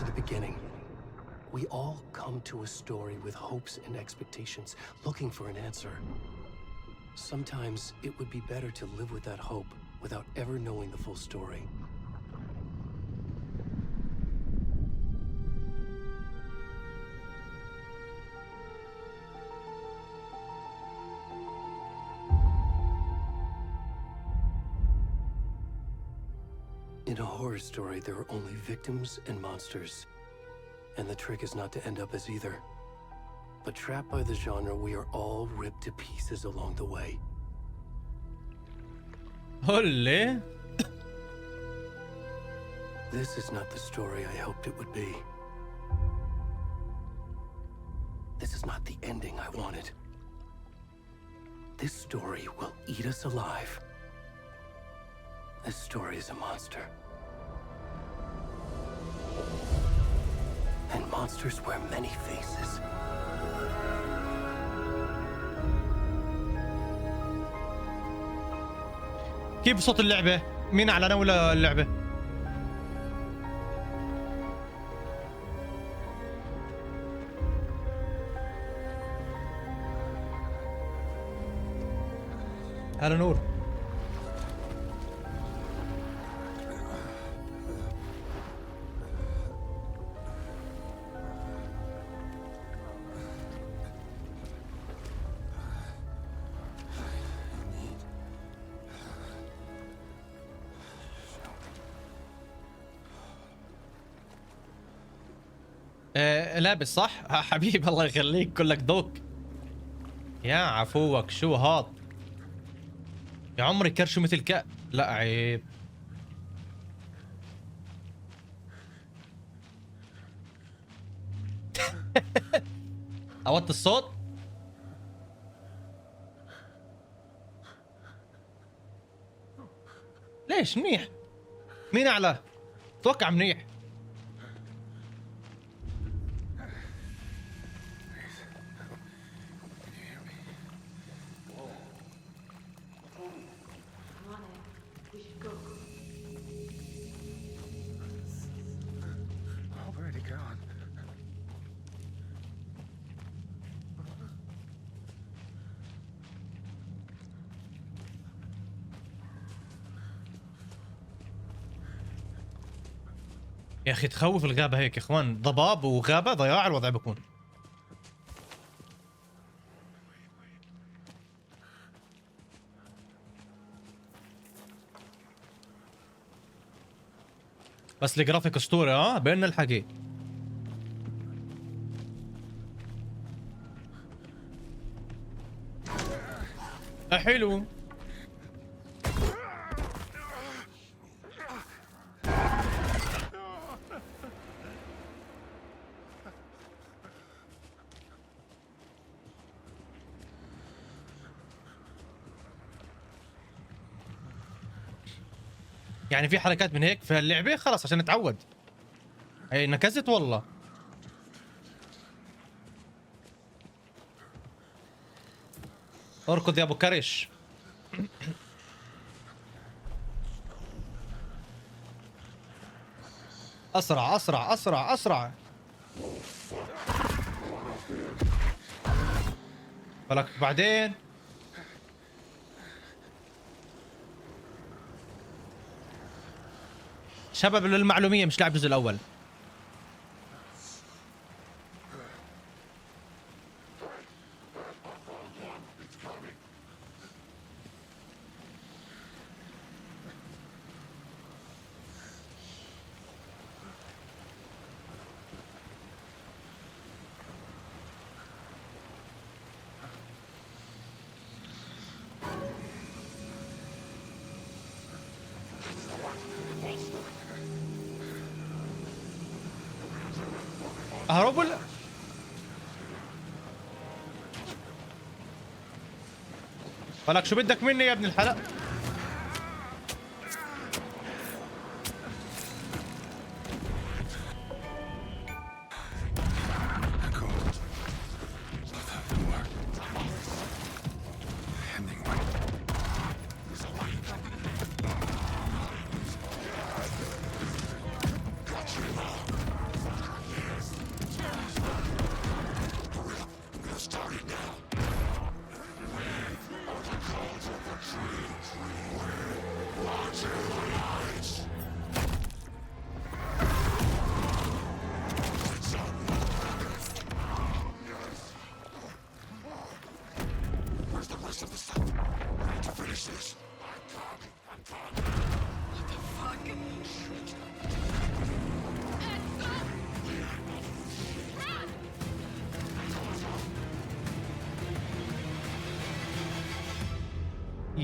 to the beginning. We all come to a story with hopes and expectations, looking for an answer. Sometimes it would be better to live with that hope without ever knowing the full story. In a horror story, there are only victims and monsters. And the trick is not to end up as either. But trapped by the genre, we are all ripped to pieces along the way. Holy. This is not the story I hoped it would be. This is not the ending I wanted. This story will eat us alive. This story is a monster. And monsters wear many faces. كيف صوت اللعبة؟ مين أعلن ولا اللعبة؟ هلا نور. لابس صح؟ حبيبي الله يخليك كلك ذوق. يا عفوك شو هاد؟ يا عمري كرشو مثل لا عيب. عوضت الصوت؟ ليش منيح؟ مين أعلى؟ اتوقع منيح. يا اخي تخوف الغابه هيك يا اخوان، ضباب وغابه ضياع الوضع بكون. بس الجرافيك اسطوري بيننا الحكي. حلو. يعني في حركات من هيك في اللعبة خلاص عشان نتعود. هي نكزت والله. اركض يا ابو كرش. اسرع اسرع اسرع اسرع. فلك بعدين شباب للمعلومية مش لاعب الجزء الأول. اهرب ولا فلك شو بدك مني يا ابن الحلق؟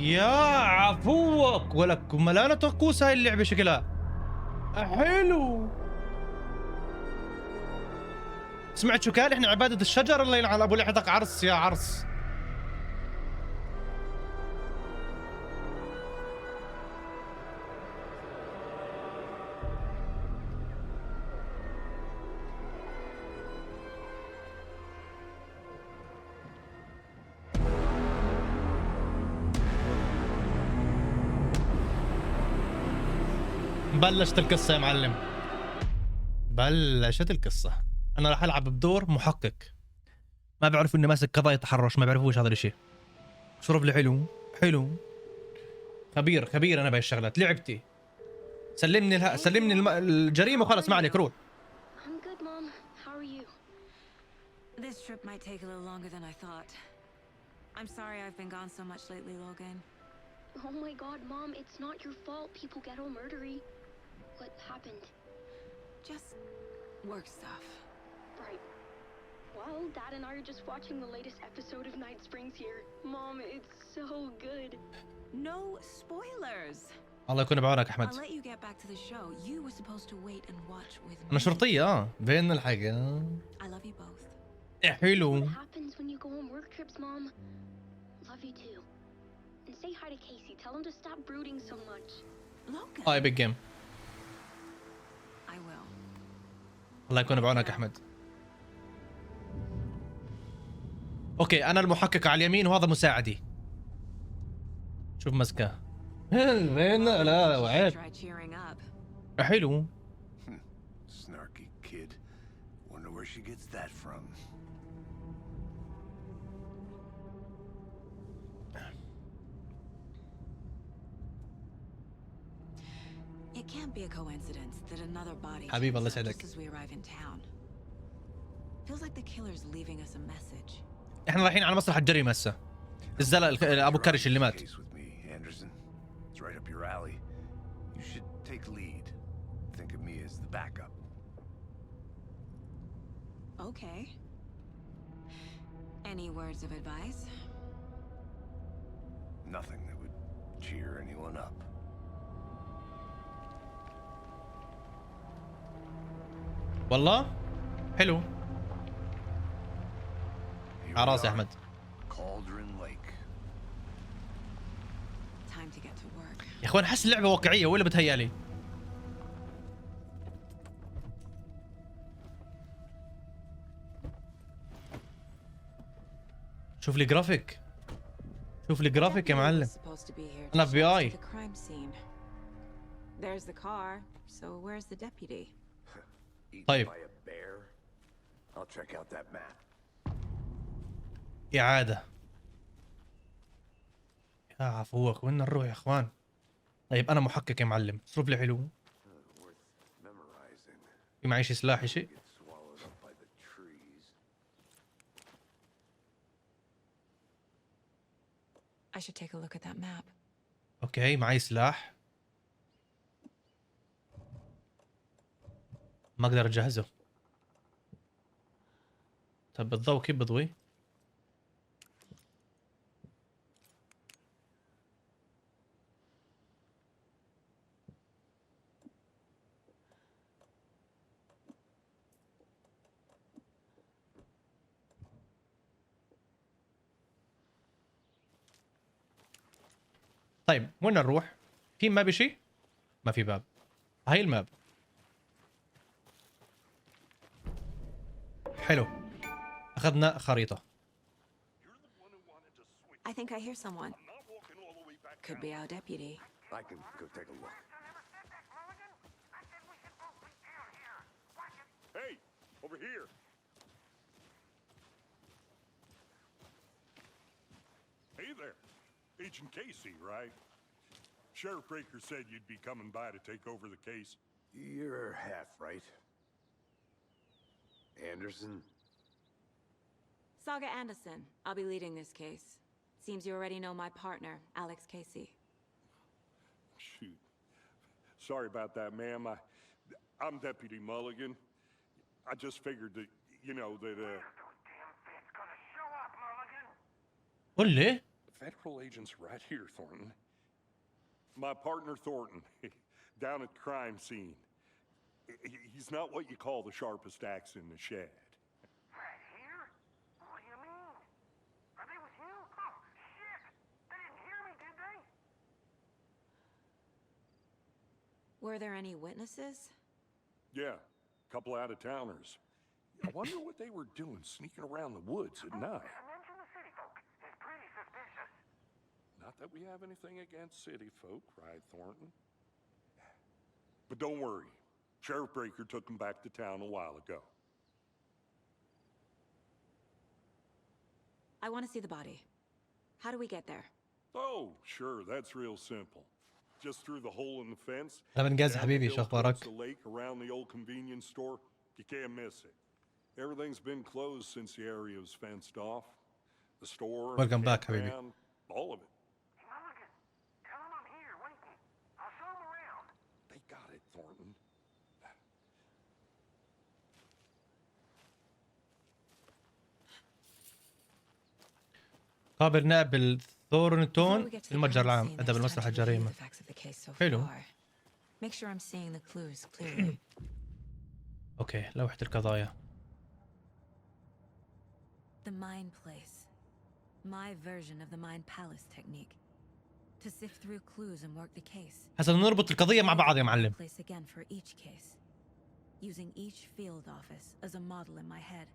يا عفوك ولك ملانة طقوس هاي اللعبة شكلها. حلو. سمعت شو قال؟ احنا عبادة الشجر. الله يلعن ابو لحيتك. عرس يا عرس. بلشت القصة يا معلم. بلشت القصة. أنا راح ألعب بدور محقق. ما بيعرفوا إني ماسك قضايا تحرش، ما بيعرفوش هذا الشيء. شرب لي حلو حلو. خبير خبير أنا بهاي الشغلات. لعبتي. سلمني سلمني الجريمة وخلص ما عليك روح. I'm good, Mom. How are you? This trip might take a little longer than I thought. I'm sorry I've been gone so much lately, Logan. Oh my God, Mom, it's not your fault. People get all murdery. What happened? Just work stuff. Right. Well, Dad and I are just watching the latest episode of Night Springs here. Mom, it's so good. No spoilers. الله يكون بعونك I'll أحمد. let you get back to the show. You were supposed to wait and watch with me. أنا شرطية بين الحاجة. I love you both. حلو. What happens when you go on work trips, Mom? Love you too. And say hi to Casey. Tell him to stop brooding so much. Logan. هاي بيج جيم. I will. الله يكون بعونك أحمد. أوكي أنا المحقق على اليمين وهذا مساعدي. شوف مسكه. وين لا وعيب. Try cheering up. حلو. Snarky kid. Wonder where she gets that from. It can't be a coincidence that another body حبيبي الله turns up يسعدك. just as we arrive in town. Feels like the killer's leaving us a message. احنا رايحين على مسرح الجريمة هسه. الزلق ابو كرش اللي مات. Case with me, Anderson. It's right up your alley. You should take lead. Think of me as the backup. Okay. Any words of advice? Nothing that would cheer anyone up. والله حلو. Here we على راسي are. احمد. Cauldron Lake. Time to get to work. يا اخوان احس اللعبة واقعية ولا بتهيالي؟ شوف لي جرافيك. شوف لي جرافيك يا معلم. أنا FBI. The crime scene. There's the car. So where's the deputy? Eaten طيب. by a bear. I'll check out that map. إعادة. يا عفوك وين نروح يا اخوان؟ طيب أنا محقق يا معلم. صرف لي حلو. Worth memorizing. في معي شي سلاح شيء؟ Get swallowed up by the trees. I should take a look at that map. اوكي معي سلاح. ما اقدر اجهزه. طب الضوء كيف بضوي؟ طيب وين نروح؟ في ماب شيء؟ ما في باب. هاي الماب. حلو. اخذنا خريطة. I think I hear someone. Could be our deputy. I can go take a look. Hey, over here. Hey there. Agent Casey, right? Sheriff Breaker said you'd be coming by to take over the case. You're half right. Anderson? Saga Anderson. I'll be leading this case. Seems you already know my partner, Alex Casey. Shoot. Sorry about that, ma'am. I'm Deputy Mulligan. I just figured that, you know, that, قول لي. federal agent's right here, Thornton. My partner, Thornton, down at the crime scene. He's not what you call the sharpest axe in the shed. Right here? What do you mean? Are they with you? Oh, shit! They didn't hear me, did they? Were there any witnesses? Yeah, a couple out-of-towners. I wonder what they were doing sneaking around the woods at night. Mention the city folk. It's pretty suspicious. Not that we have anything against city folk, right, Thornton? But don't worry. Sheriff Breaker took them back to town a while ago. I want to see the body. How do we get there? Oh, sure, that's real simple. Just through the hole in the fence. أنا بنجاز down the حبيبي hill شو towards أخبارك؟ the lake around the old convenience store. You can't miss it. Everything's been closed since the area was fenced off. The store, Welcome back, حبيبي. campground, all of it. Mulligan, tell them I'm here waiting. I'll show them around. They got it, Thornton. قابل نقبل Before ثورنتون we get to the المتجر crime العام scene, أدب there's المسرح time to review الجريمة. the facts of the case so حلو. far. Make sure I'm seeing the clues clearly. أوكي لوحة القضايا. The mind place. My version of the mind palace technique. To sift through clues and work the case. هسا نربط القضية مع بعض يا معلم. Place again for each case. Using each field office as a model in my head.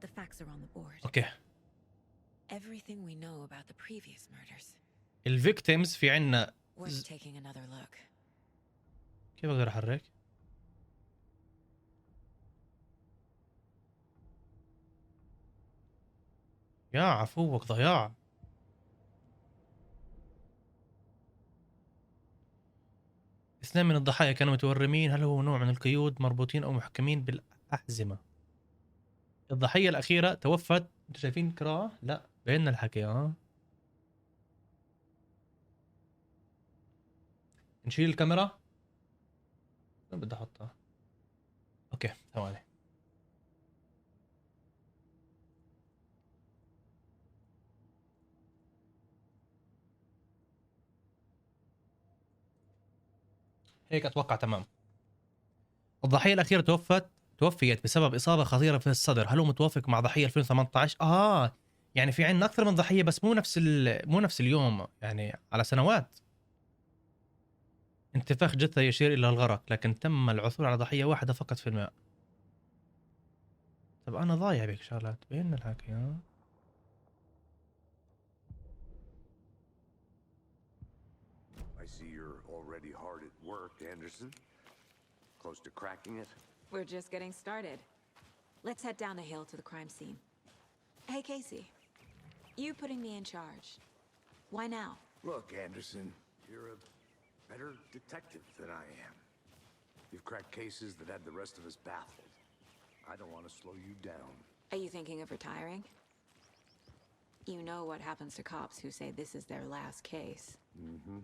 The facts are on the board. أوكي. Everything we know about the previous murders. الفيكتيمز في عنا. Worth taking another look. كيف أقدر أحرك؟ يا عفوك ضياع. اثنين من الضحايا كانوا متورمين. هل هو نوع من القيود مربوطين أو محكمين بالأحزمة؟ الضحية الأخيرة توفت. انتوا شايفين كراه؟ لا بيننا الحكي. نشيل الكاميرا. وين بدي احطها؟ اوكي ثواني. هيك اتوقع تمام. الضحية الأخيرة توفيت بسبب إصابة خطيرة في الصدر. هل هو متوافق مع ضحية 2018؟ يعني في عندنا أكثر من ضحية بس مو نفس اليوم، يعني على سنوات. انتفاخ جثة يشير إلى الغرق، لكن تم العثور على ضحية واحدة فقط في الماء. طب أنا ضايع بهيك شغلات بين الحكي. I see you're already hard at work, Anderson. Close to cracking it? We're just getting started. Let's head down the hill to the crime scene. Hey, Casey. You putting me in charge. Why now? Look, Anderson, you're a better detective than I am. You've cracked cases that had the rest of us baffled. I don't want to slow you down. Are you thinking of retiring? You know what happens to cops who say this is their last case. Mm-hmm.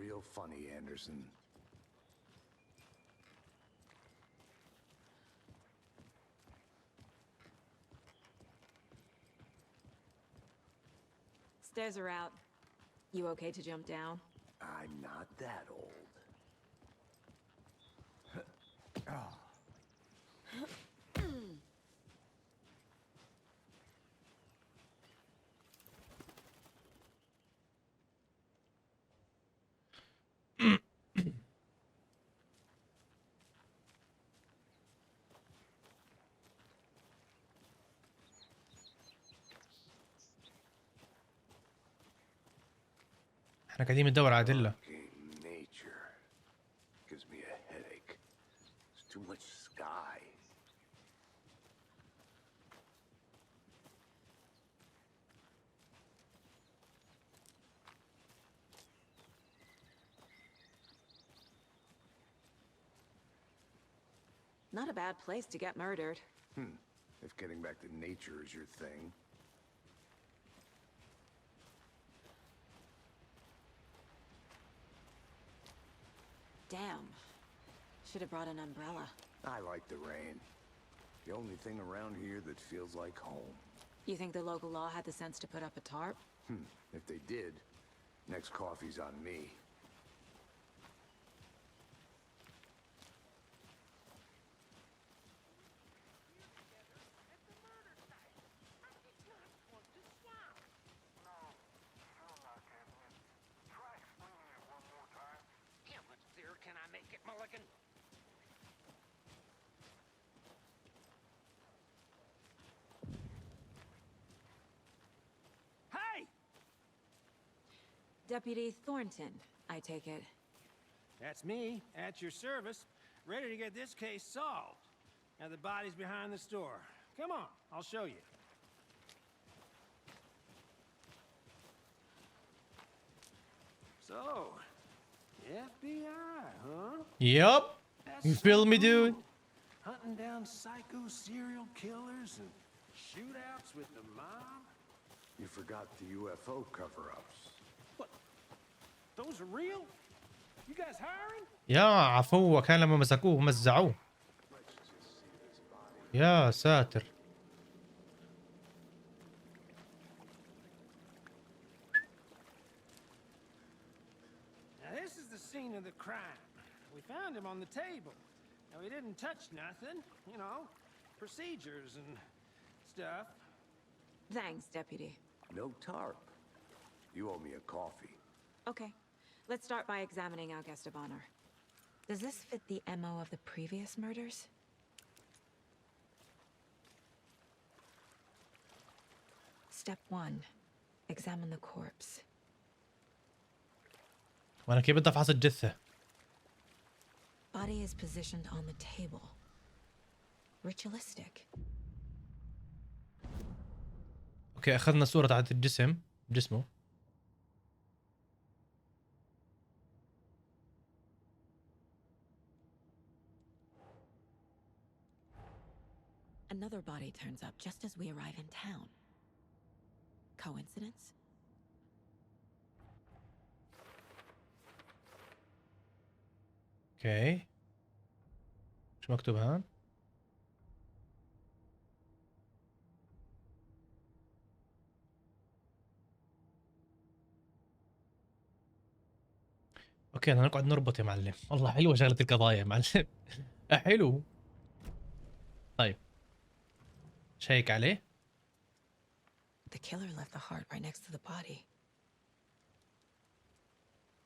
Real funny, Anderson. Stairs are out. You okay to jump down? I'm not that old. Oh. احنا قاعدين ندور على أدلة. Fucking nature gives me a headache. There's too much sky. Not a bad place to get murdered. If getting back to nature is your thing. Damn. Should have brought an umbrella. I like the rain. The only thing around here that feels like home. You think the local law had the sense to put up a tarp? If they did, next coffee's on me. Can I make it, Mulligan? Hey! Deputy Thornton, I take it. That's me, at your service, ready to get this case solved. Now the body's behind the store. Come on, I'll show you. So, FBI, huh? Yup. That's You feel me, so dude? cool. Hunting down psycho serial killers and shootouts with the mob? You forgot the UFO cover-ups. What? Those are real? You guys hiring? يا عفو كان لما مسكوه ومزعوه. يا ساتر. Now this is the scene of the crime. We found him on the table. Now he didn't touch nothing, you know, procedures and stuff. Thanks, Deputy. No tarp. You owe me a coffee. Okay, let's start by examining our guest of honor. Does this fit the MO of the previous murders? Step 1. Examine the corpse. وانا كيف بدي افحص الجثة؟ Body is positioned on the table. Ritualistic. اوكي اخذنا صورة تاعت جسمه. Another body turns up just as we arrive in town. Coincidence? اوكي. شو مكتوب هون؟ اوكي بدنا نقعد نربط يا معلم. والله حلوة شغلة القضايا يا معلم. حلو. طيب. شيك عليه. The killer left the heart right next to the body.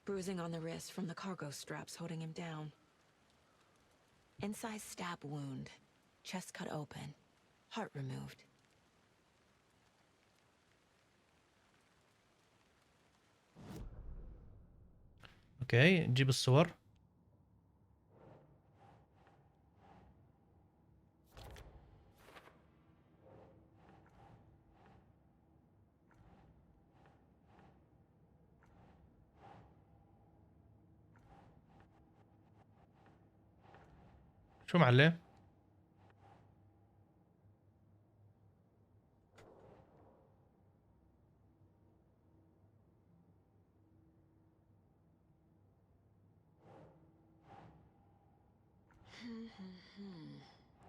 Bruising on the wrist from the cargo straps holding him down. Incised stab wound. Chest cut open. Heart removed. اوكي نجيب الصور. شو معلم؟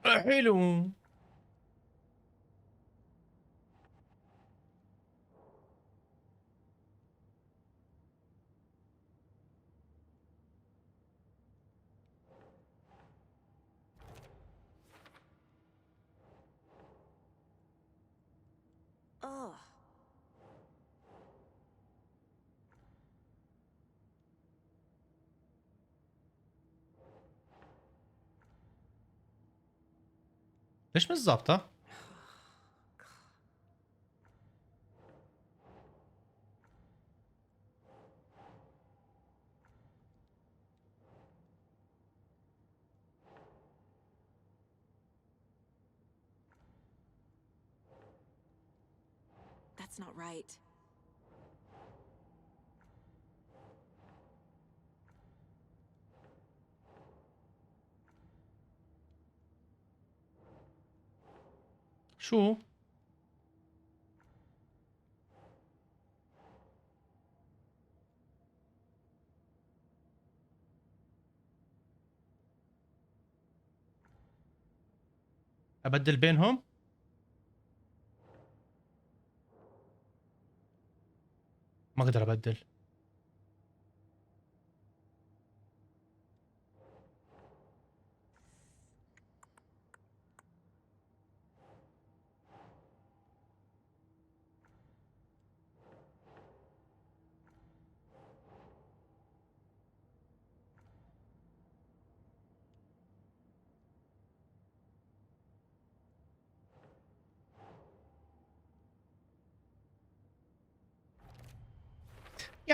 حلو. Ugh. ليش مش ظابطة؟ That's not right. شو؟ أبدل بينهم؟ ما اقدر ابدل.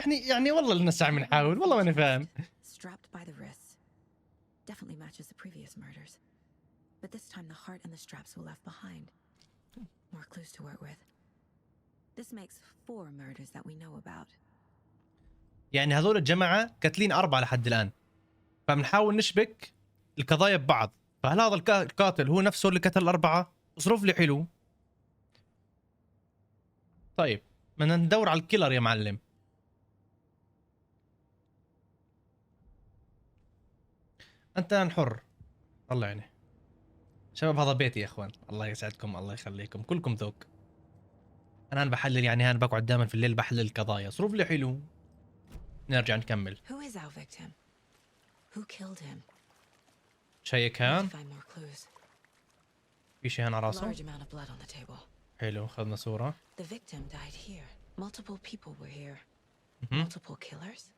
يعني والله لسه عم نحاول، والله ماني فاهم. Strapped by the wrists. Definitely matches the previous murders. But this time the heart and the straps were left behind. More clues to work with. This makes 4 murders that we know about. يعني هذول الجماعة قاتلين 4 لحد الآن، فبنحاول نشبك القضايا ببعض. فهل هذا القاتل هو نفسه اللي قتل ال4؟ اصرف لي حلو. طيب بدنا ندور على الكيلر يا معلم. انت حر. الله يعني شباب، هذا بيتي يا اخوان، الله يسعدكم، الله يخليكم، كلكم ذوق. انا بحلل، يعني انا بقعد دائما في الليل بحلل القضايا، اصرف لي حلو. نرجع نكمل. Who is our victim? Who killed him? شيء كان Find more clues. في شيء هنا راسه. Large amount of blood on the table. حلو، خذنا صورة. The victim died here. Multiple people were here. Mhm. Multiple killers?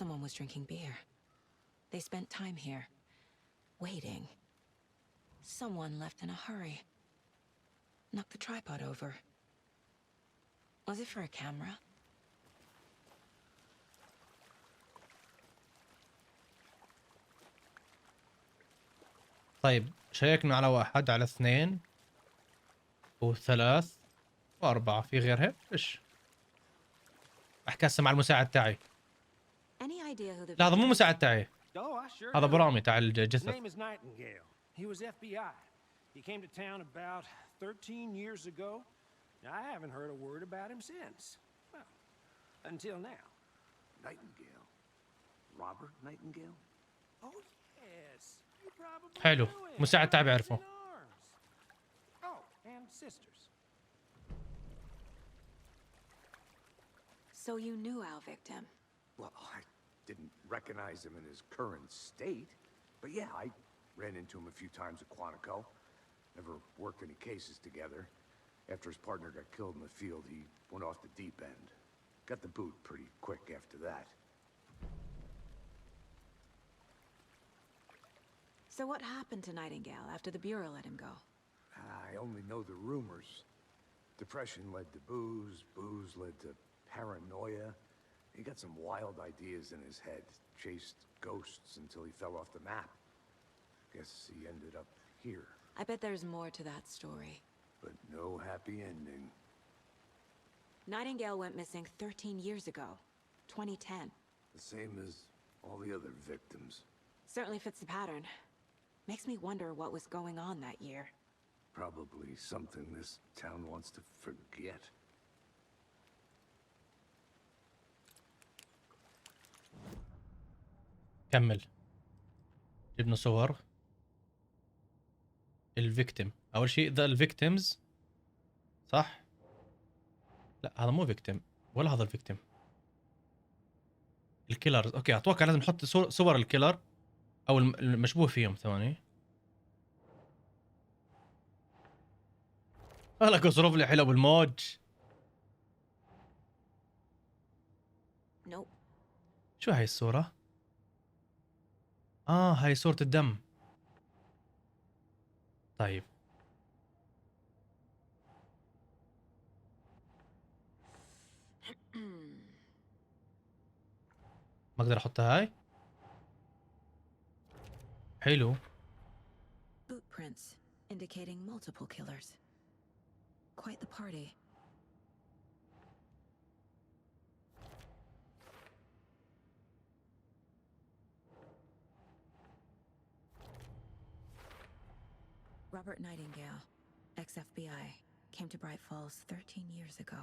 Someone was drinking beer. They spent time here, waiting. Someone left in a hurry. Knocked the tripod over. Was it for a camera? طيب شيكنا على 1 على 2 و3 و4، في غيرها؟ ايش؟ احكي هسه مع المساعد تاعي. Any idea who the لا هذا مو victim is? مساعد تاعي، Oh, I sure هذا do. برامي تاع His الجثث. name is Nightingale. He was FBI. He came to town about 13 years ago. I haven't heard a word about him since. Well, until now. Nightingale? Robert Nightingale? Oh, yes. You probably حلو، knew him. مساعد تاعي Brothers بعرفه. in arms. Oh, and sisters. So you knew our victim? Well, I didn't recognize him in his current state. But yeah, I ran into him a few times at Quantico. Never worked any cases together. After his partner got killed in the field, he went off the deep end. Got the boot pretty quick after that. So what happened to Nightingale after the Bureau let him go? I only know the rumors. Depression led to booze, booze led to paranoia. He got some wild ideas in his head, chased ghosts until he fell off the map. Guess he ended up here, I bet there's more to that story. but no happy ending. Nightingale went missing 13 years ago, 2010. The same as all the other victims. Certainly fits the pattern. Makes me wonder what was going on that year. Probably something this town wants to forget. كمل. جبنا صور الفيكتيم. اول شيء ذا الفيكتيمز، صح؟ لا هذا مو فيكتيم، ولا هذا الفيكتيم. الكيلرز، اوكي اتوقع لازم نحط صور الكيلر او المشبوه فيهم. ثواني، لك اصرف لي حلو بالموج. Nope. شو هاي الصورة؟ هاي صورة الدم. طيب ما اقدر احطها هاي. حلو. Boot prints indicating multiple killers. Quite the party. Robert Nightingale, ex-FBI, came to Bright Falls 13 years ago.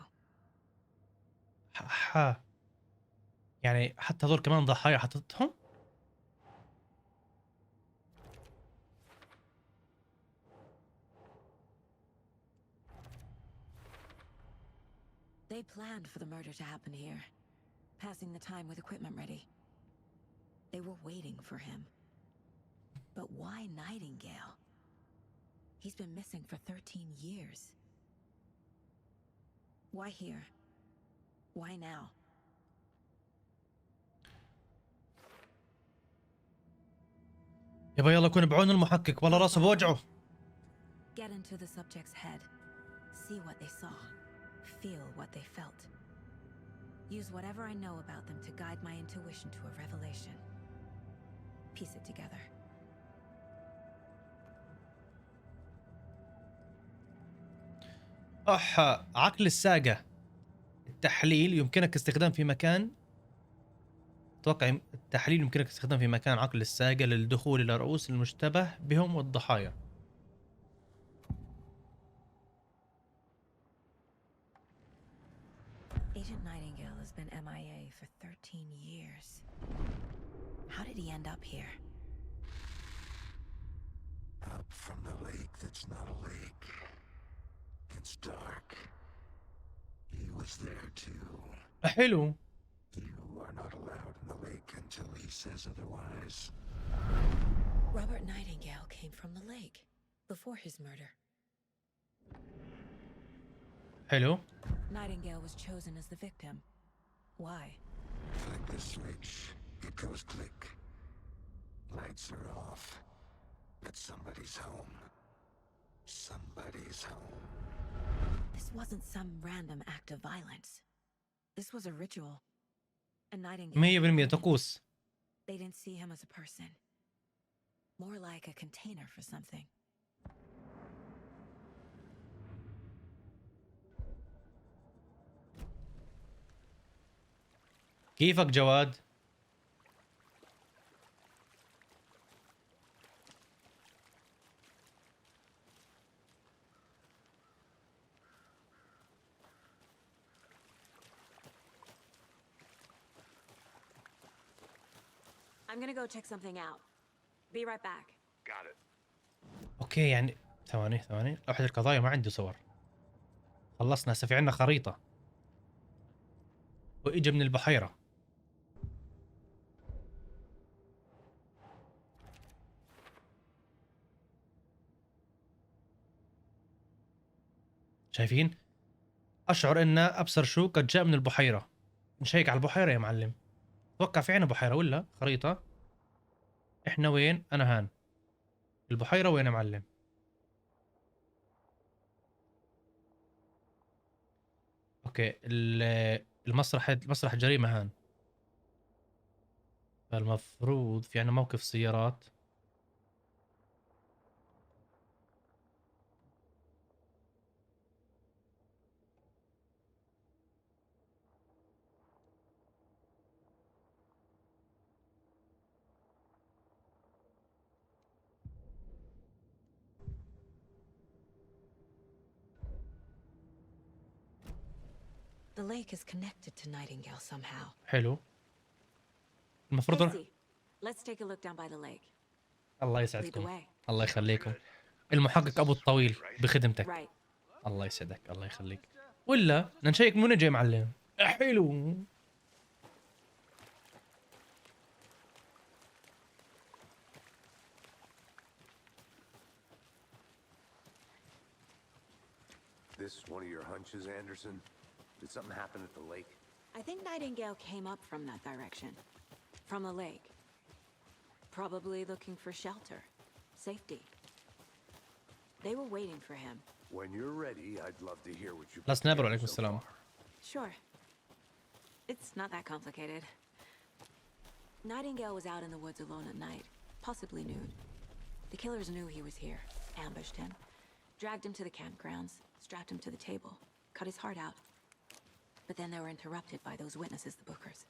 يعني حتى هذول كمان ضحايا حطتهم. planned for the murder to happen here, passing the time with equipment ready. They were waiting for him. But why Nightingale? He's been missing for 13 years. Why here? Why now? يبا يلا كون بعون المحقق والله راسه بوجعه. Get into the subject's head. See what they saw. Feel what they felt. Use whatever I know about them to guide my intuition to a revelation. Piece it together. عقل الساقة. التحليل يمكنك استخدام في مكان، اتوقع التحليل يمكنك استخدام في مكان عقل الساقة للدخول الى رؤوس المشتبه بهم والضحايا. Agent Nightingale has been MIA for 13 years. How did he end up here? Up from the lake that's not a lake. It's dark. He was there too. حلو. You are not allowed in the lake until he says otherwise. Robert Nightingale came from the lake before his murder. حلو. Nightingale was chosen as the victim. Why? Flick the switch. It goes click. Lights are off. But somebody's home. Somebody's home. This wasn't some random act of violence. This was a ritual. And Nightingale... 100% طقوس. They didn't see him as a person. More like a container for something. كيفك جواد؟ I'm gonna go check something out. Be right back. Got it. اوكي يعني ثواني لوحة القضايا ما عندي صور. خلصنا هسه في عندنا خريطة. واجا من البحيرة. شايفين؟ اشعر ان ابصر شو قد جاء من البحيرة. نشيك على البحيرة يا معلم. اتوقع في عنا بحيرة ولا خريطة؟ احنا وين؟ انا هان. البحيرة وين يا معلم؟ اوكي المسرح الجريمة هان. فالمفروض في عنا موقف سيارات. The lake is connected to Nightingale somehow. حلو. المفروض Casey, let's take a look down by the lake. الله Lead the يسعدكم. way. الله يخليكم. المحقق ابو الطويل بخدمتك. Right. الله يسعدك الله يخليك. ولا بدنا نشيك مو نجي معلم. حلو. This one of your hunches, Anderson? Did something happen at the lake? I think Nightingale came up from that direction. From the lake. Probably looking for shelter. Safety. They were waiting for him. When you're ready, I'd love to hear what you... لسنا نبر عليكم السلام. Sure. It's not that complicated. Nightingale was out in the woods alone at night, possibly nude. The killers knew he was here, ambushed him, dragged him to the campgrounds, strapped him to the table, cut his heart out. But then they were interrupted by those witnesses, the Bookers.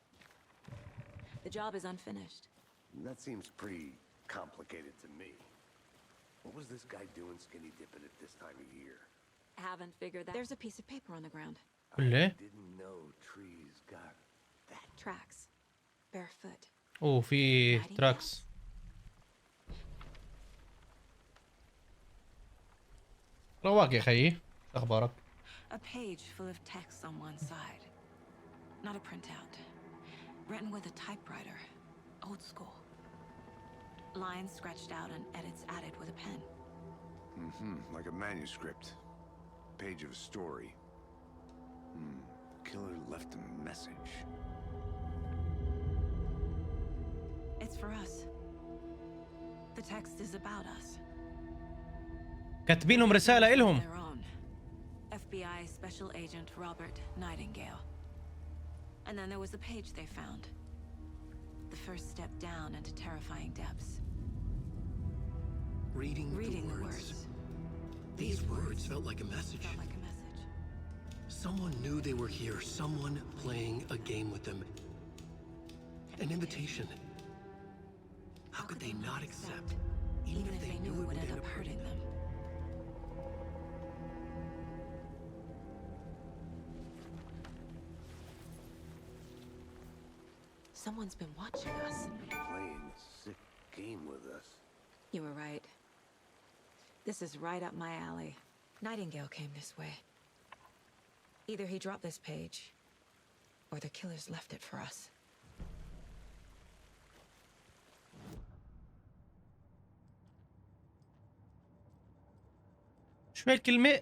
The job is unfinished. That seems pretty complicated to me. What was this guy doing skinny dipping at this time of year? Haven't figured that. There's a piece of paper on the ground. ولا؟ Didn't know trees got that. Tracks. Barefoot. اوه في تراكس. رواق يا خيي. اخبارك؟ A page full of text on one side. Not a printout. Written with a typewriter. Old school. Lines scratched out and edits added with a pen. Like a manuscript. Page of a story. Killer left a message. It's for us. The text is about us. كاتبينهم رسالة إلهم. Their own. FBI Special Agent Robert Nightingale. And then there was the page they found. The first step down into terrifying depths. Reading Reading the words. These words felt like a message. Felt like a message. Someone knew they were here. Someone playing a game with them. An invitation. How could they not accept, even if they knew it would end up hurting them? Someone's been watching us. Playing a sick game with us. You were right. This is right up my alley. Nightingale came this way. Either he dropped this page, or the killers left it for us. شو هالكلمة؟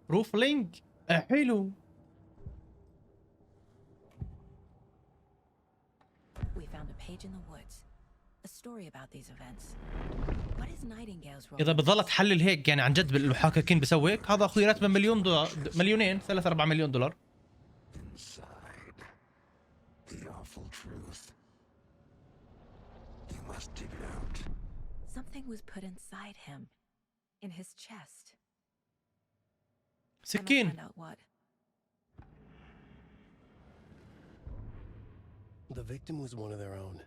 بروفلينج حلو. We found a page in the woods. A story about these events. What is Nightingale's role? إذا بتضل تحلل هيك يعني عن جد المحققين بيسوي هيك، هذا أخوي راتبه مليون دولار، مليونين، 3-4 مليون دولار. Inside, the awful truth. You must dig it out. Something was put inside him. In his chest. I must سكين. find out what. The victim was one of their own.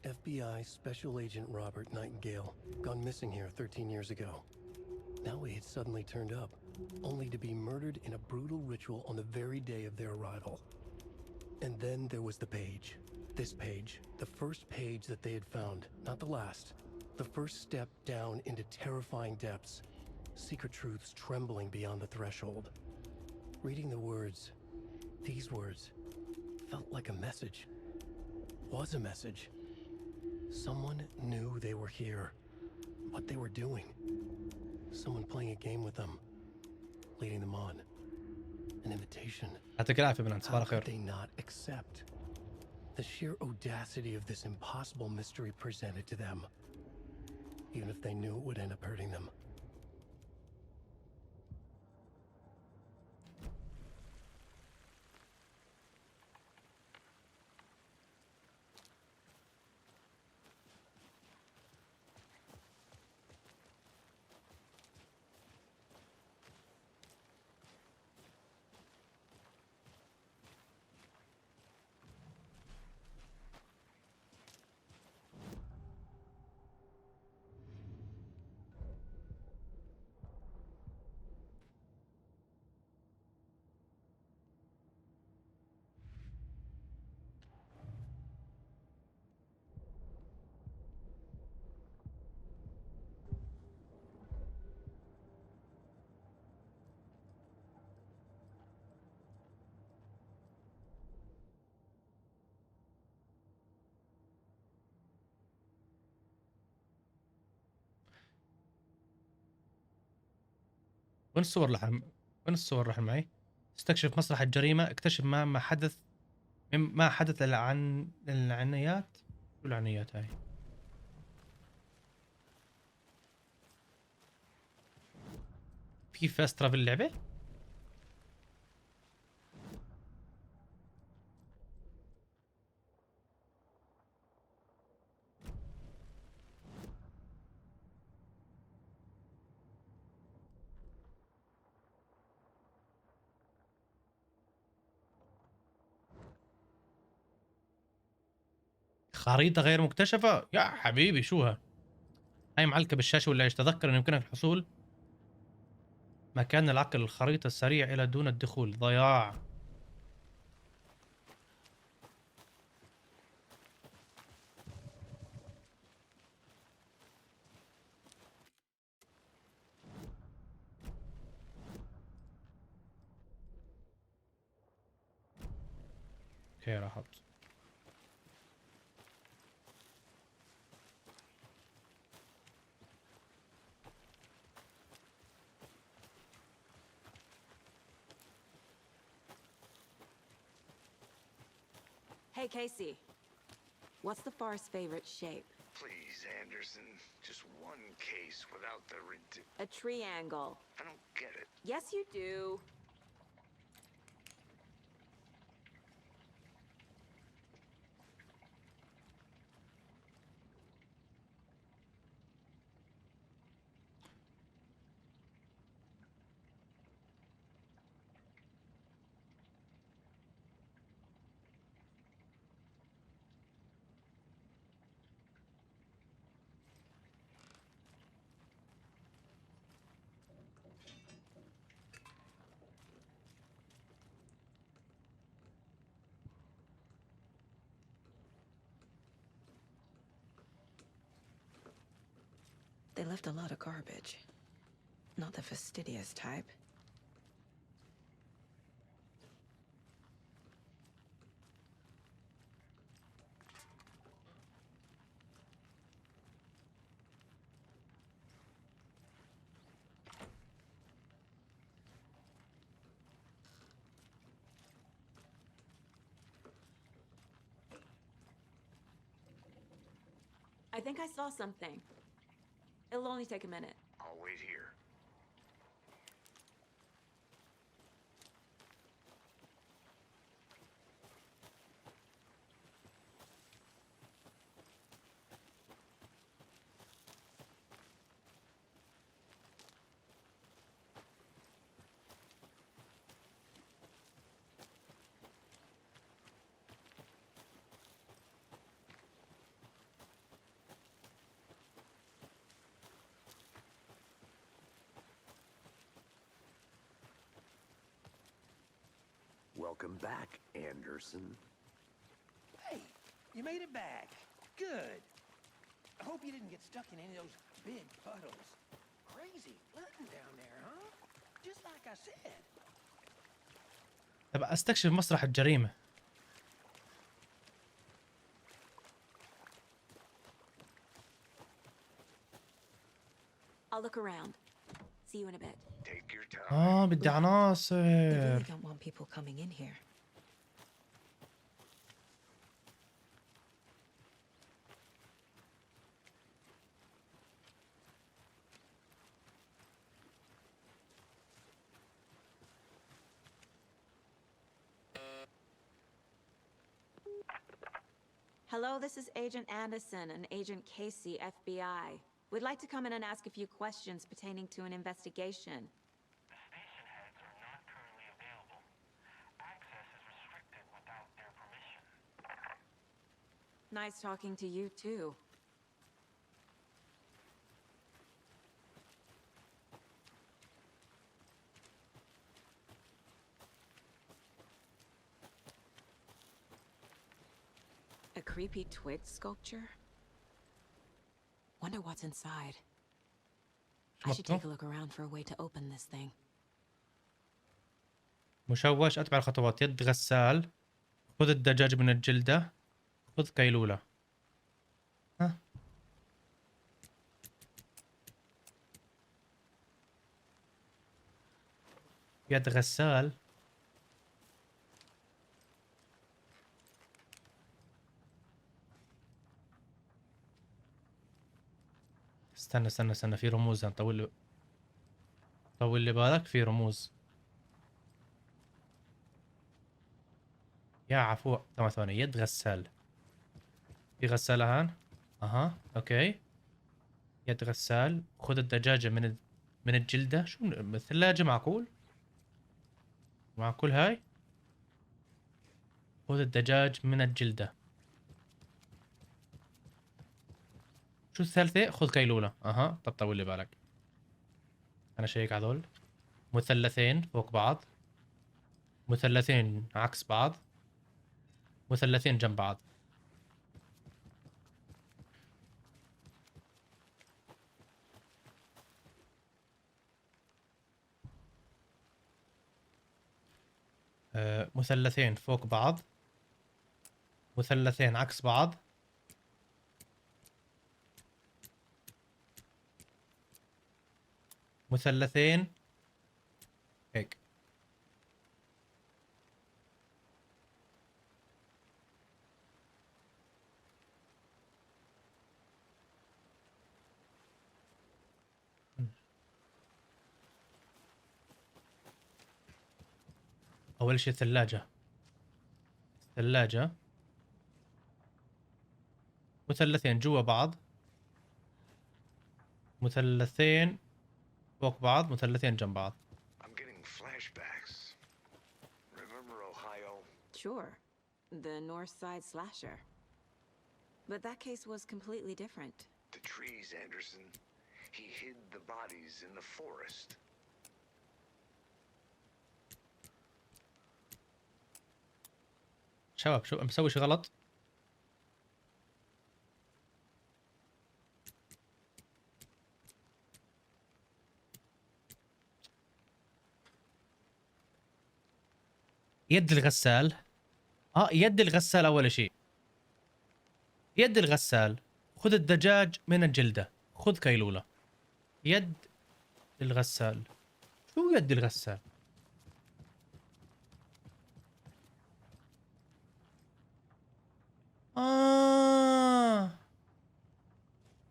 FBI Special Agent Robert Nightingale, gone missing here 13 years ago. Now he had suddenly turned up, only to be murdered in a brutal ritual on the very day of their arrival. And then there was the page. This page, the first page that they had found, not the last. The first step down into terrifying depths. Secret truths trembling beyond the threshold. Reading the words, these words, felt like a message. Was a message. Someone knew they were here. What they were doing. Someone playing a game with them. Leading them on. An invitation. يعطيك العافية بنات، صباح How could الخير. they not accept? The sheer audacity of this impossible mystery presented to them. Even if they knew it would end up hurting them. وين الصور وين الصور رحم معي؟ استكشف مسرح الجريمة، اكتشف ما حدث عن العنايات. شو العنايات هاي؟ في فاست ترافل اللعبة؟ خريطة غير مكتشفة؟ يا حبيبي شوها؟ هاي معلقة بالشاشة ولا ايش؟ تذكر ان يمكنك الحصول مكان العقل الخريطة السريع الى دون الدخول. ضياع. خير احط. Hey, Casey. What's the far's favorite shape? Please, Anderson, just one case without the A triangle. I don't get it. Yes, you do. They left a lot of garbage. Not the fastidious type. I think I saw something. It'll only take a minute. I'll wait here. Welcome back, Anderson. Hey, you made it back. Good. I hope you didn't get stuck in any of those big puddles. Crazy flooding down there, huh? Just like I said. طب استكشف مسرح الجريمة. I'll look around. See you in a bit. Take your time. بدي They عناصر. really don't want people coming in here. Hello, this is Agent Anderson and Agent Casey, FBI. We'd like to come in and ask a few questions pertaining to an investigation. The station heads are not currently available. Access is restricted without their permission. Nice talking to you, too. A creepy twig sculpture? Wonder what's inside. I should take a look around for a way to open this thing. مشوش. اتبع الخطوات. يد غسال. خذ الدجاج من الجلدة. خذ قيلولة. ها. يد غسال. استنى في رموز. طول لي بالك. في رموز. يا عفو. ثواني. يد غسال. في غسالة هان. اها اوكي. يد غسال. خذ الدجاجة من الجلدة. شو من الثلاجة؟ معقول هاي. خذ الدجاج من الجلدة. شو الثالثة؟ خذ قيلولة. اها طب طول لي بالك. انا شيك على هذول. مثلثين فوق بعض. مثلثين عكس بعض. مثلثين جنب بعض. مثلثين فوق بعض. مثلثين عكس بعض. مثلثين هيك. أول شيء ثلاجة. ثلاجة. مثلثين جوا بعض. مثلثين فوق بعض. مثلثين جنب بعض. I'm getting flashbacks. Remember Ohio? Sure. The North Side slasher. But that case was completely different. The trees, Anderson. He hid the bodies in the forest. شباب شو مسوي شي غلط؟ يد الغسال. يد الغسال اول شيء. يد الغسال. خذ الدجاج من الجلدة. خذ كيلولة. يد الغسال. شو يد الغسال؟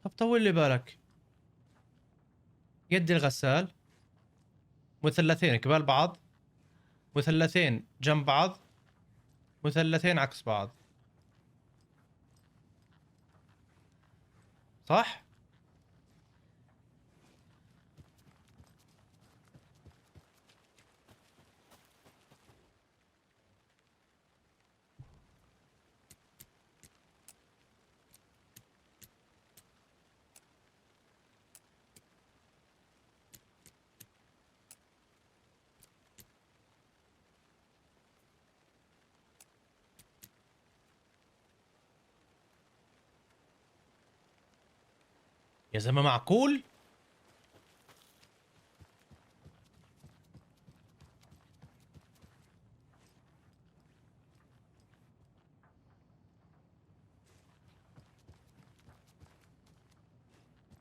طب طول لي بالك. يد الغسال. مثلثين قبال بعض. مثلثين جنب بعض. مثلثين عكس بعض. صح؟ يا زلمة معقول؟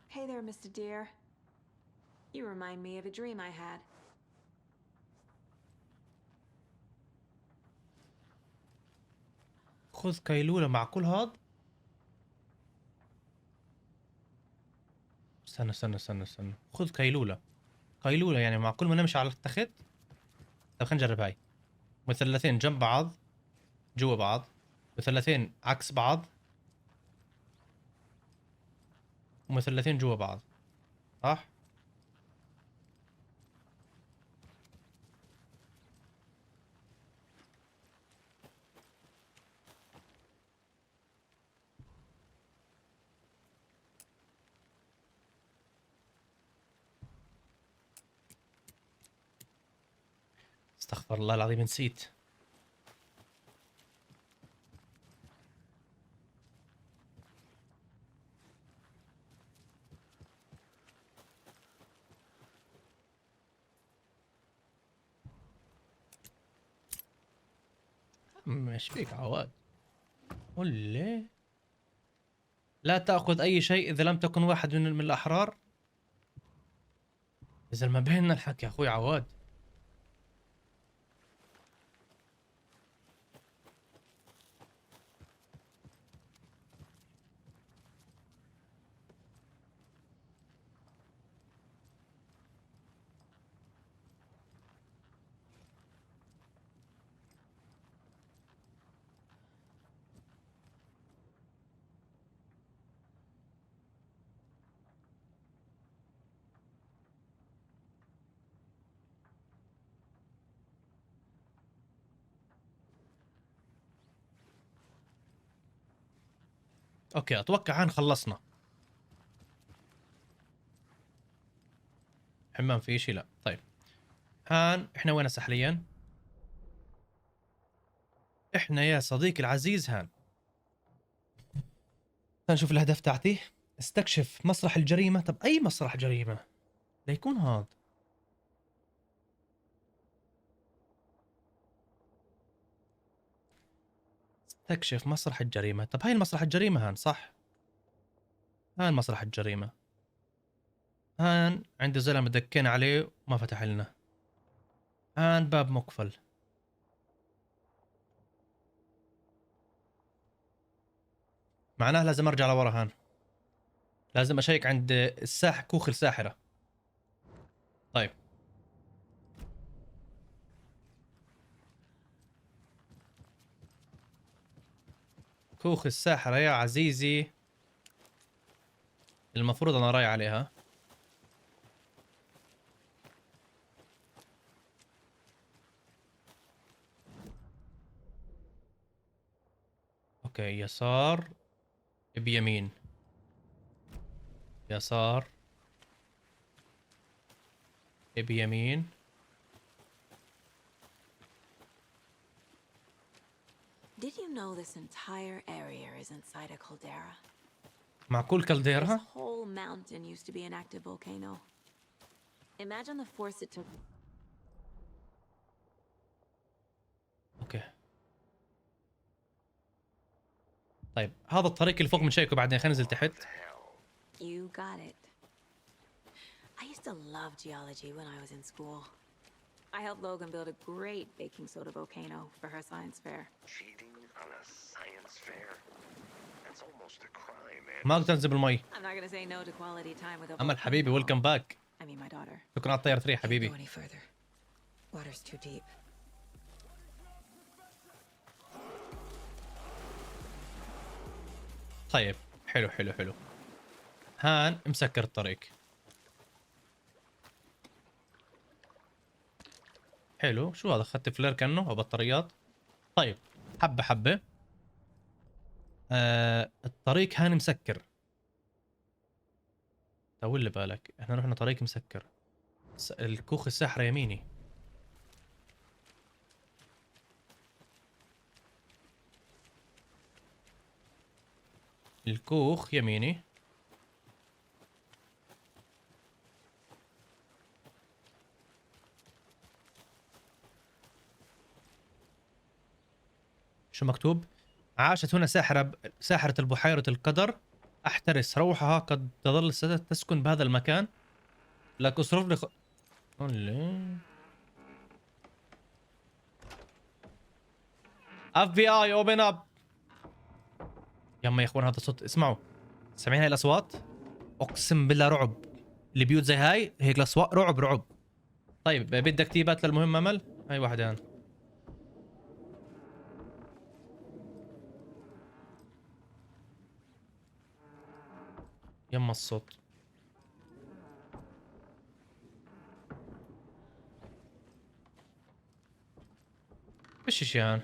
Hey there, Mr. Deer. You remind me of a dream I had. خذ كيلولة. معقول هاد؟ استنى. خذ كيلولة. كيلولة يعني معقول ما نمشي على التخت؟ طب خلينا نجرب هاي. مثلثين جنب بعض. جوا بعض. مثلثين عكس بعض. ومثلثين جوا بعض. صح؟ استغفر الله العظيم نسيت. ايش فيك عواد؟ قل لي. لا تأخذ أي شيء إذا لم تكن واحد من الأحرار. إذا ما بيننا الحكي يا أخوي عواد. أوكي أتوقع هان خلصنا. حمام في شيء؟ لا. طيب هان إحنا وين هسه حاليا؟ إحنا يا صديقي العزيز هان نشوف الهدف تاعتي. استكشف مسرح الجريمة. طب أي مسرح جريمة ليكون هاد؟ تكشف مسرح الجريمة. طب هاي المسرح الجريمة هان صح؟ هان مسرح الجريمة. هان عند زلمة دكينا عليه وما فتح لنا. هان باب مقفل. معناه لازم ارجع لورا هان. لازم اشيك عند كوخ الساحرة. طيب. كوخ الساحرة يا عزيزي، المفروض انا رايح عليها. اوكي يسار بيمين، يسار بيمين. Did you know this entire area is inside a caldera? معقول This كالديرها؟ whole mountain used to be an active volcano. Imagine the force it took. اوكي. طيب هذا الطريق اللي فوق بنشيكه بعدين، خلينا ننزل تحت. You got it. I used to love geology when I was in school. I helped Logan build a great baking soda volcano for her science fair. Cheating on a science fair? That's almost a crime, man. ما اقدر انزل بالمي. I'm not gonna say no to quality time with a امل حبيبي، volcano. ويلكم باك. I mean my daughter. شكرا على الطيارة 3 Can't go حبيبي. any further. Water's too deep. طيب حلو حلو حلو. هان مسكر الطريق. حلو. شو هذا؟ اخذت فلير كانه او بطاريات. طيب حبه حبه. الطريق هان مسكر. طول بالك، احنا رحنا طريق مسكر. الكوخ الساحرة يميني. الكوخ يميني. شو مكتوب؟ عاشت هنا ساحرة البحيرة القدر، احترس روحها، قد تظل تسكن بهذا المكان. لك اصرف لي اف بي اي اوبن اب. يما يا اخوان هذا صوت، اسمعوا، سامعين هاي الاصوات؟ اقسم بالله رعب. البيوت زي هاي هيك الاصوات رعب رعب. طيب بدك تيبات للمهمة امل؟ هاي واحدة هان. يما الصوت. فيش شي هان.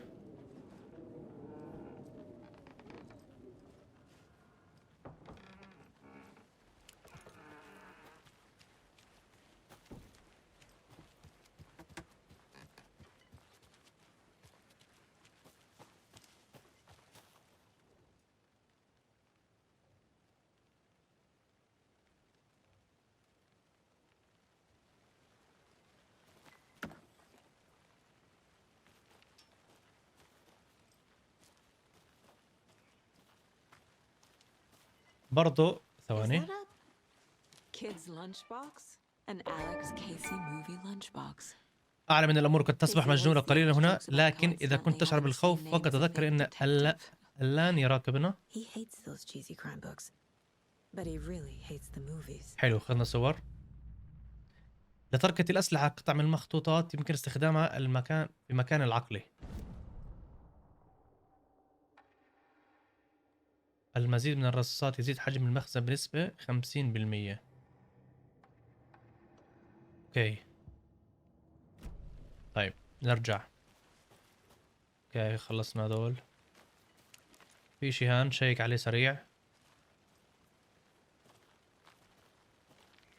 برضو Is ثواني. that a kid's lunchbox? An Alex Casey movie lunchbox. أعلم أن الأمور قد تصبح مجنونة قليلا هنا، لكن إذا كنت تشعر بالخوف فقط تذكر أن اللان يراقبنا. He hates those cheesy crime books, but he really hates the movies. حلو، خذنا صور. لتركة الأسلحة قطع من المخطوطات يمكن استخدامها في مكان العقلي. المزيد من الرصاصات يزيد حجم المخزن بنسبة 50%. اوكي. طيب نرجع. اوكي خلصنا هذول. في شي هان شيك عليه سريع.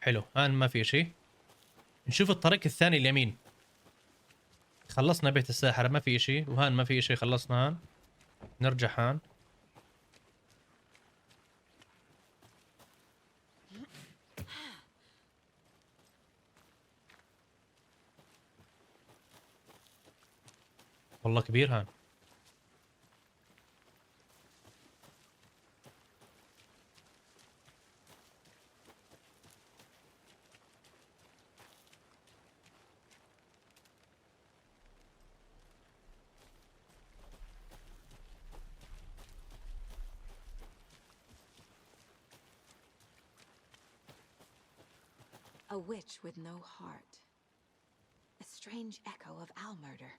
حلو، هان ما في شي. نشوف الطريق الثاني اليمين. خلصنا بيت الساحرة ما في شي، وهان ما في شي، خلصنا هان. نرجع هان. والله كبير هان. A witch with no heart. A strange echo of owl murder.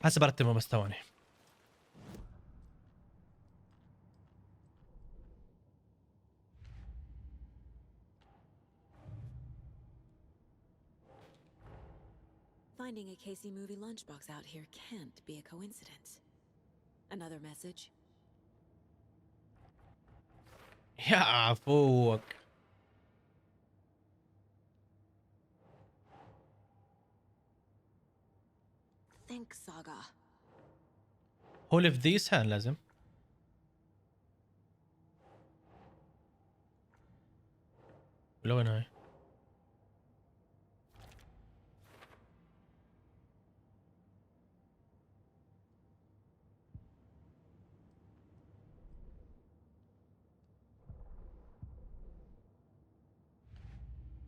حسب ارتبه مستواني. Finding a Casey movie lunchbox out here can't be a coincidence. Another message? يا عفوك. Think Saga. هو اللي في ذي سهل لازم. ولا وين هاي؟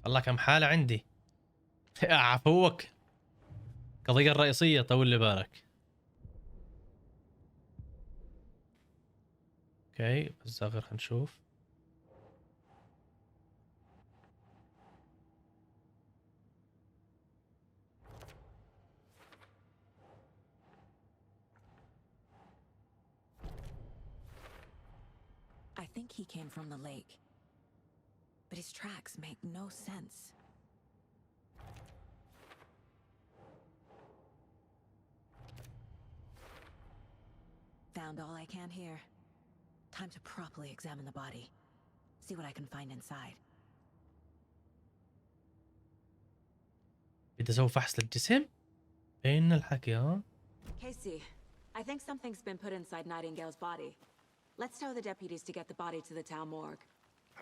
الله كم حالة عندي. يا عفوك. القضية الرئيسية طول لي بالك. اوكي بس اخر خلينا نشوف. I think he came from the lake. But his tracks make no sense. Found all I can here. Time to properly examine the body. See what I can find inside. بدي اسوي فحص للجسم؟ بين الحكي ها؟ Casey, I think something's been put inside Nightingale's body. Let's tell the deputies to get the body to the town morgue.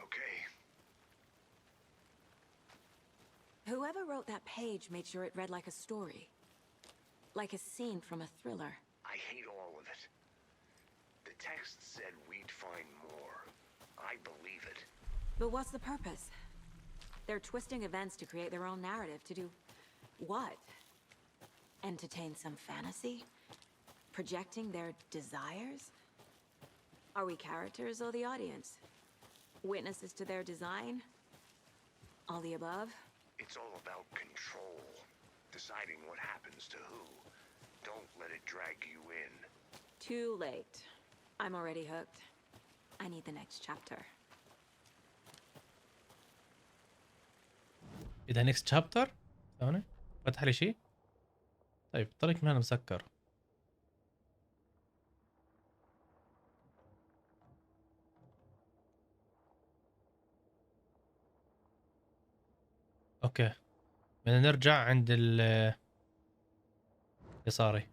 Okay. Whoever wrote that page made sure it read like a story. Like a scene from a thriller. I hate all of it. The text said we'd find more. I believe it. But what's the purpose? They're twisting events to create their own narrative to do what? Entertain some fantasy? Projecting their desires? Are we characters or the audience? Witnesses to their design? All the above? It's all about control. Deciding what happens to who. Don't let it drag you in. Too late. I'm already hooked. I need the next chapter. اذا نيكست شابتر ثاني فتح لي شيء. طيب الطريق من هنا مسكر. اوكي بدنا نرجع عند يساري.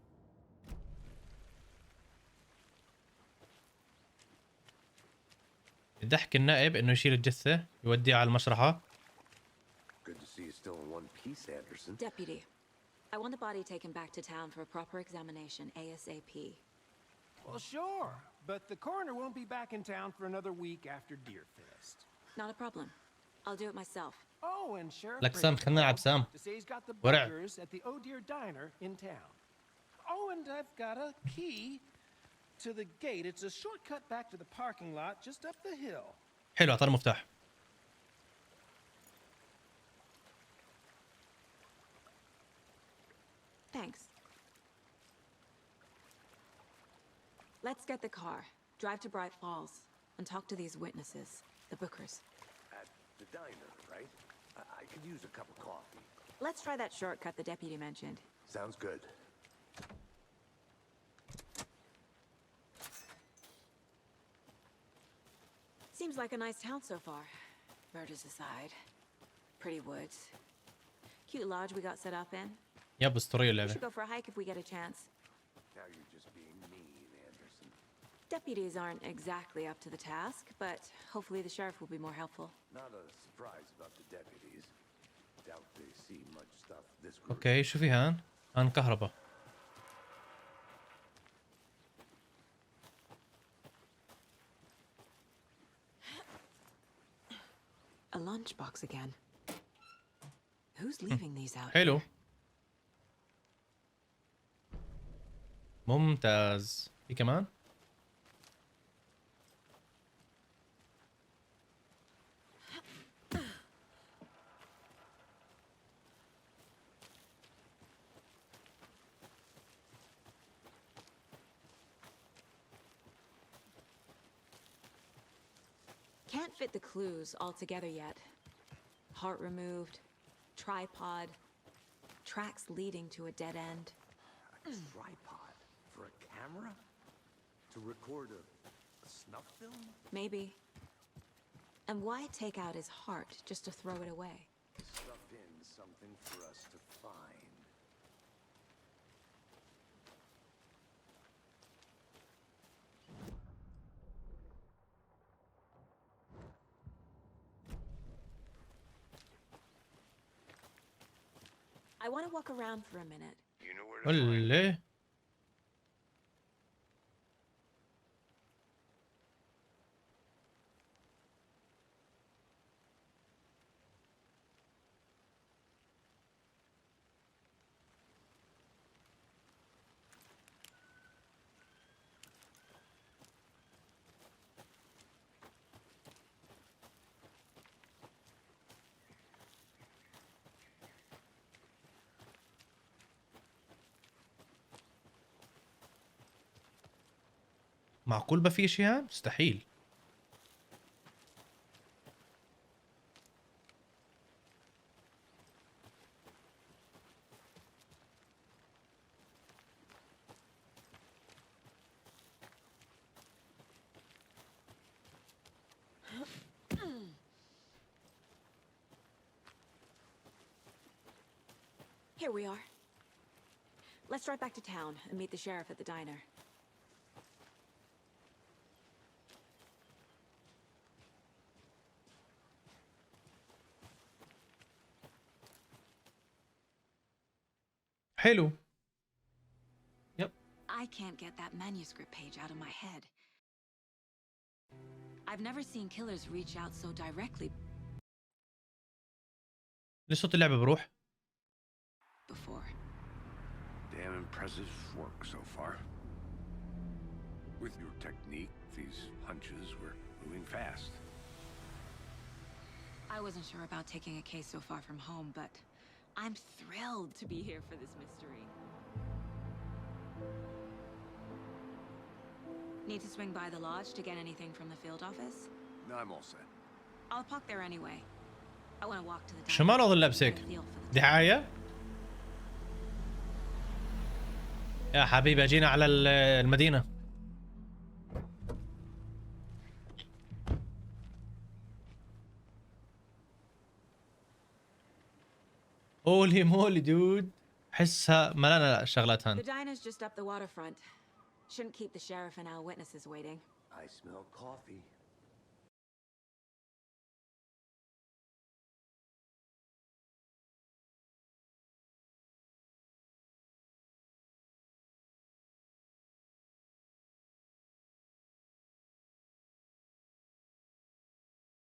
بدي احكي النائب انه يشيل الجثة يوديها على المشرحة. Good to see you still in one piece, Anderson. Deputy, I want the body taken back to town for a proper examination ASAP. Well, sure, but the coroner won't be back in town for another week after Deerfest. Not a problem. I'll do it myself. Oh, and Sheriff لك سام خلينا نلعب سام. to say he's got the ورع. burgers at the Oh Dear Diner in town. Oh, and I've got a key to the gate. It's a shortcut back to the parking lot just up the hill. حلو اعطاني مفتاح. Thanks. Let's get the car, drive to Bright Falls, and talk to these witnesses, the Bookers. At the diner, right? I could use a cup of coffee. Let's try that shortcut the deputy mentioned. Sounds good. Seems like a nice town so far. Murders aside. Pretty woods. Cute lodge we got set up in. يب اسطورية We اللعبة. should go for a hike if we get a chance. Now you're just being mean, Anderson. Deputies aren't exactly up to the task, but hopefully the sheriff will be more helpful. Not a surprise about the deputies. Doubt they see much stuff this group. اوكي شو في هان؟ هان كهرباء. A lunchbox again. Who's leaving these out? حلو. ممتاز. في كمان؟ can't fit the clues all together yet. Heart removed, tripod, tracks leading to a dead end. A tripod for a camera? To record a snuff film? Maybe. And why take out his heart just to throw it away? Stuff in something for us to find. I want to walk around for a minute. You know where to find me. ولا معقول ما في شيء؟ مستحيل. Here we are. Let's drive back to town and meet the sheriff at the diner. حلو. يب. I can't get that manuscript page out of my head. I've never seen killers reach out so directly ليش صوت اللعبة بروح؟ before. Damn impressive work so far. With your technique, these hunches were moving fast. I wasn't sure about taking a case so far from home, but I'm thrilled to be here for this mystery. Need to swing by the lodge to get anything from the field office? No, I'm all set. I'll park there anyway. I want to walk to the diner. شو ما نظل لابسك؟ Get a feel for the دعاية؟ يا حبيبي جينا على المدينة. هولي مولي دود، حسها ملانة شغلات هان. The diner's just up the waterfront. Shouldn't keep the sheriff and our witnesses waiting. I smell coffee.